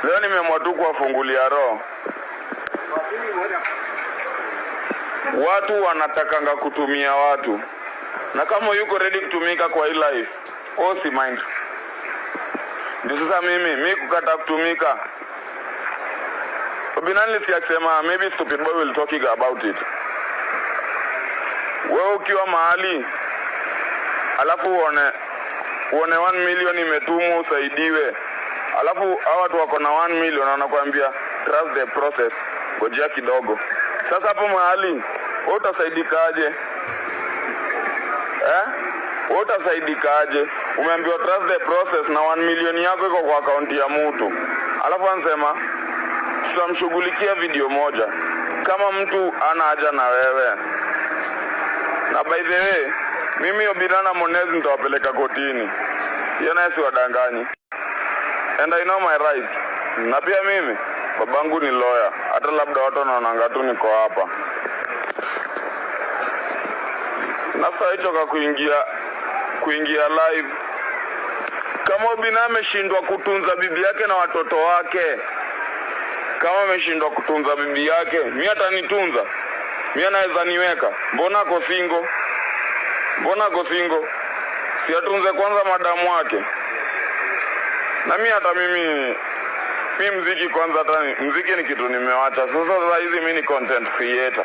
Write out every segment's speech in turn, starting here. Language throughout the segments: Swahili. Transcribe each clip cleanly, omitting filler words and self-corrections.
Leo nimeamua tu kuwafungulia roho. Watu wanatakanga kutumia watu. Na kama yuko ready kutumika kwa hii life, si mind. Ndio sasa mimi kukata kutumika. Binani sikusema maybe stupid boy will talking about it. Wewe ukiwa mahali alafu uone 1 million imetumwa usaidiwe. Alafu hawa watu wako na 1 million wanakuambia trust the process, ngojea kidogo. Sasa hapo mahali wewe utasaidikaje? Wewe utasaidikaje? Umeambiwa trust the process na 1 million yako iko kwa akaunti ya mtu. Alafu anasema tutamshughulikia video moja. Kama mtu ana haja na wewe. Na by the way, mimi Obinna Monezi nitawapeleka kotini. Yana si wadanganyi. And I know my rights. Na pia mimi babangu ni lawyer. Hata labda watu wanaonanga tu niko hapa. Nasa hicho kuingia live. Kama Obinna ameshindwa kutunza bibi yake na watoto wake. Kama ameshindwa kutunza bibi yake, mimi atanitunza. Mimi naweza niweka. Mbona ako single? Si atunze kwanza madamu wake. Na mimi muziki kwanza, hata muziki ni kitu nimewacha. Sasa hizi mimi ni content creator.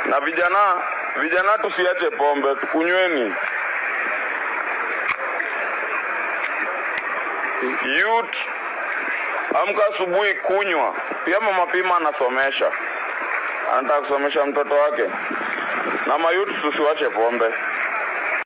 Na vijana tusiache pombe, tukunyweni. Youth, amka asubuhi kunywa. Pia mama Pima anasomesha. Anataka kusomesha mtoto wake. Na mayouth tusiwache pombe.